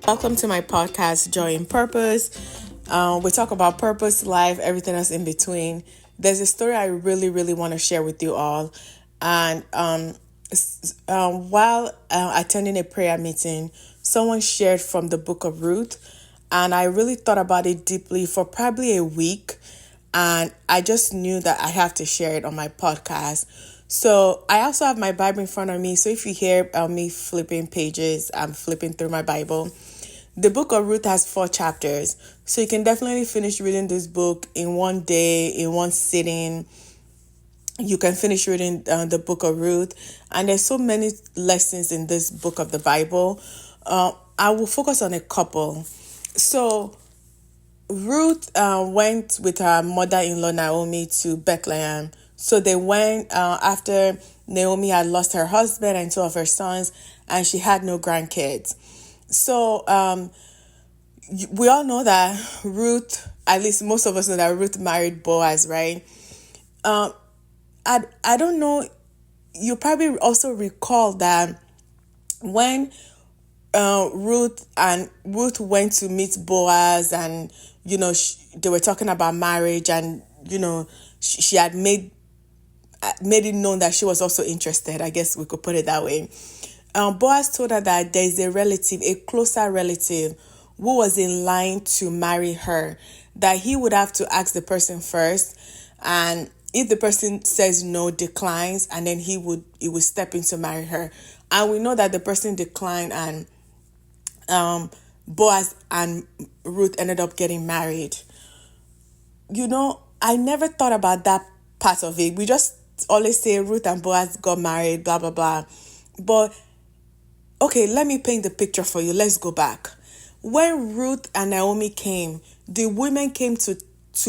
Welcome to my podcast, Joy and Purpose. We talk about purpose, life, everything else in between. There's a story I really want to share with you all. And while attending a prayer meeting, someone shared from the book of Ruth. And I really thought about it deeply for probably a week. And I just knew that I have to share it on my podcast. So I also have my Bible in front of me. So if you hear me flipping pages, I'm flipping through my Bible. The book of Ruth has 4 chapters. So you can definitely finish reading this book in one day, in one sitting. You can finish reading the book of Ruth. And there's so many lessons in this book of the Bible. I will focus on a couple. So Ruth went with her mother-in-law Naomi to Bethlehem. So they went after Naomi had lost her husband and 2 of her sons, and she had no grandkids. So we all know that Ruth, at least most of us know that Ruth married Boaz, right? I don't know, you probably also recall that when Ruth went to meet Boaz, and they were talking about marriage, and she had made it known that she was also interested. I guess we could put it that way. Boaz told her that there is a closer relative who was in line to marry her, that he would have to ask the person first, and if the person says no, declines, and then he would step in to marry her. And we know that the person declined, and Boaz and Ruth ended up getting married. I never thought about that part of it. We just always say Ruth and Boaz got married, blah, blah, blah. But, okay, let me paint the picture for you. Let's go back. When Ruth and Naomi came, the women came to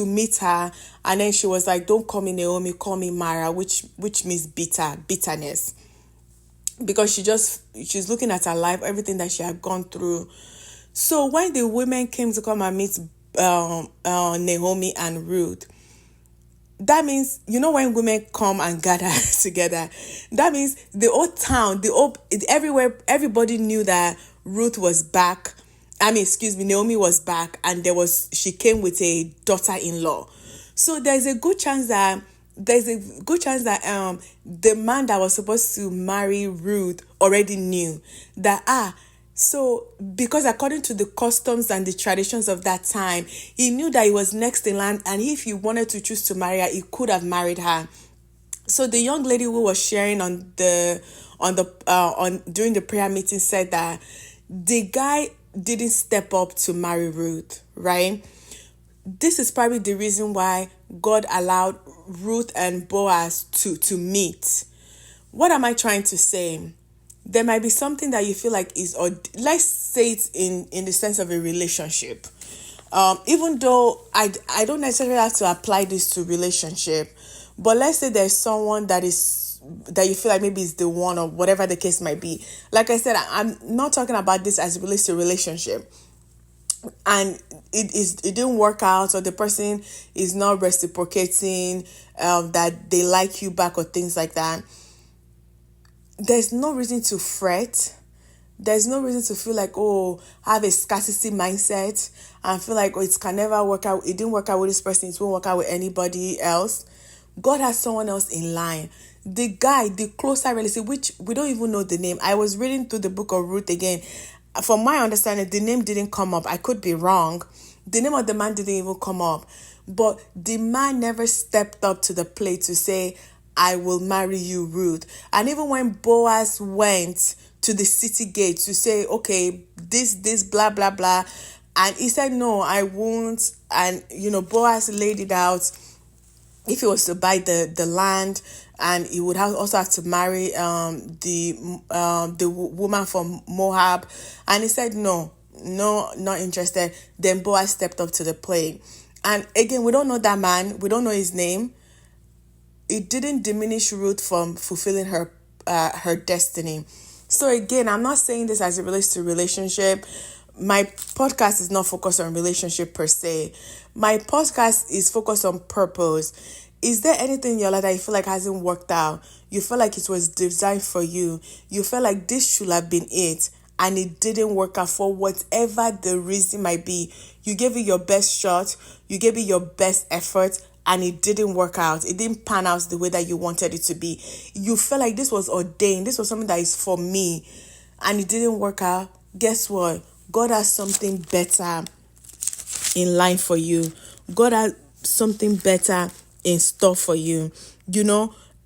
meet her, and then she was like, don't call me Naomi, call me Mara, which means bitterness. Because she's looking at her life, everything that she had gone through. So when the women came to come and meet Naomi and Ruth, that means, when women come and gather together, that means the whole town, everywhere, everybody knew that Ruth was back. Naomi was back, and she came with a daughter-in-law. So there's a good chance that the man that was supposed to marry Ruth already knew that, so because according to the customs and the traditions of that time, he knew that he was next in line, and if he wanted to choose to marry her, he could have married her. So the young lady who was sharing during the prayer meeting said that the guy didn't step up to marry Ruth, right? This is probably the reason why God allowed Ruth and Boaz to meet. What am I trying to say? There might be something that you feel like is, or let's say it in the sense of a relationship. Even though I don't necessarily have to apply this to relationship, but let's say there's someone that you feel like maybe is the one, or whatever the case might be. Like I said, I'm not talking about this as it relates to relationship, and it didn't work out, or the person is not reciprocating that they like you back, or things like that. There's no reason to fret. There's no reason to feel like, have a scarcity mindset and feel like, it can never work out. It didn't work out with this person. It won't work out with anybody else. God has someone else in line. The guy, the closer relative, which we don't even know the name. I was reading through the book of Ruth again. From my understanding, the name didn't come up. I could be wrong. The name of the man didn't even come up. But the man never stepped up to the plate to say, I will marry you, Ruth. And even when Boaz went to the city gate to say, okay, this, blah, blah, blah. And he said, no, I won't. And, Boaz laid it out. If he was to buy the land, and he would also have to marry the woman from Moab. And he said, no, not interested. Then Boaz stepped up to the plate. And again, we don't know that man. We don't know his name. It didn't diminish Ruth from fulfilling her destiny. So again, I'm not saying this as it relates to relationship. My podcast is not focused on relationship per se. My podcast is focused on purpose. Is there anything in your life that you feel like hasn't worked out? You feel like it was designed for you. You feel like this should have been it, and it didn't work out for whatever the reason might be. You gave it your best shot, you gave it your best effort, and it didn't work out. It didn't pan out the way that you wanted it to be. You felt like this was ordained, this was something that is for me, and it didn't work out. Guess what? God has something better in line for you. God has something better in store for you.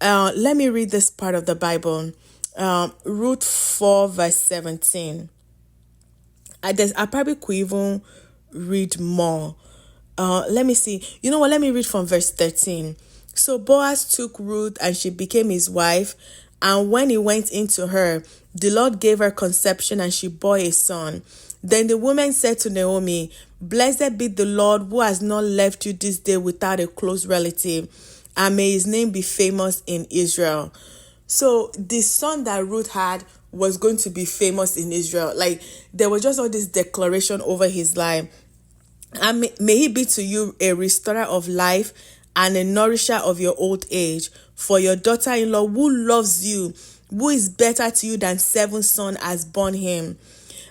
Let me read this part of the Bible. Ruth 4 verse 17. I probably could even read more. Let me see. You know what? Let me read from verse 13. So Boaz took Ruth and she became his wife. And when he went into her, the Lord gave her conception and she bore a son. Then the woman said to Naomi, "Blessed be the Lord who has not left you this day without a close relative, and may his name be famous in Israel." So the son that Ruth had was going to be famous in Israel. Like, there was just all this declaration over his life. And may he be to you a restorer of life and a nourisher of your old age. For your daughter-in-law who loves you, who is better to you than 7 sons, has borne him.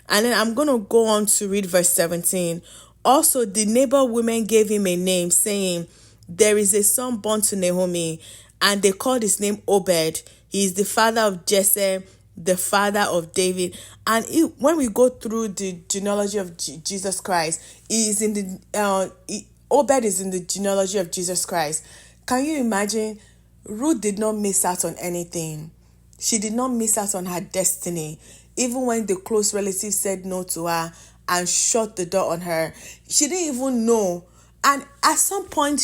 And then I'm going to go on to read verse 17. Also, the neighbor women gave him a name, saying, "There is a son born to Naomi," and they called his name Obed. He is the father of Jesse, the father of David. And when we go through the genealogy of Jesus Christ, Obed is in the genealogy of Jesus Christ. Can you imagine? Ruth did not miss out on anything. She did not miss out on her destiny. Even when the close relatives said no to her and shut the door on her, she didn't even know. And at some point,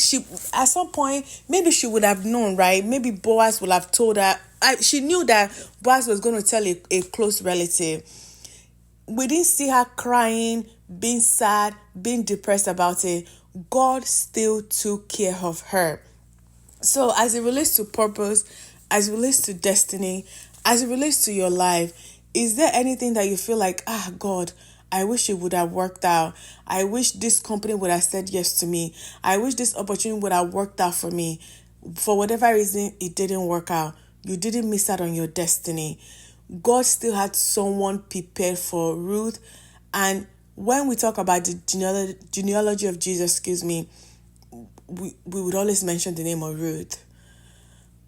maybe she would have known, right? Maybe Boaz would have told her. She knew that Boaz was going to tell a close relative. We didn't see her crying, being sad, being depressed about it. God still took care of her. So as it relates to purpose, as it relates to destiny, as it relates to your life, is there anything that you feel like, God, I wish it would have worked out. I wish this company would have said yes to me. I wish this opportunity would have worked out for me. For whatever reason, it didn't work out. You didn't miss out on your destiny. God still had someone prepared for Ruth. And when we talk about the genealogy of Jesus, we would always mention the name of Ruth.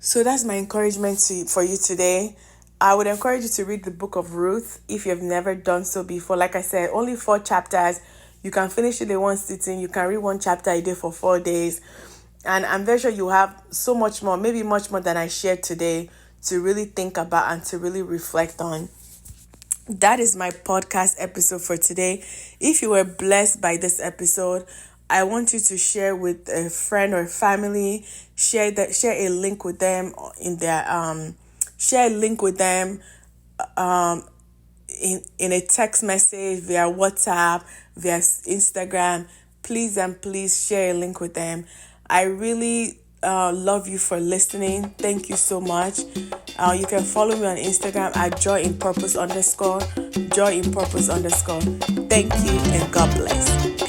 So that's my encouragement for you today. I would encourage you to read the book of Ruth if you've never done so before. Like I said, only 4 chapters. You can finish it in one sitting. You can read 1 chapter a day for 4 days. And I'm very sure you have so much more, maybe much more than I shared today, to really think about and to really reflect on. That is my podcast episode for today. If you were blessed by this episode, I want you to share with a friend or family. Share a link with them in their share a link with them in a text message, via WhatsApp, via Instagram. Please and please share a link with them. I really love you for listening. Thank you so much. You can follow me on Instagram at joyinpurpose_. Joyinpurpose_. Thank you and God bless.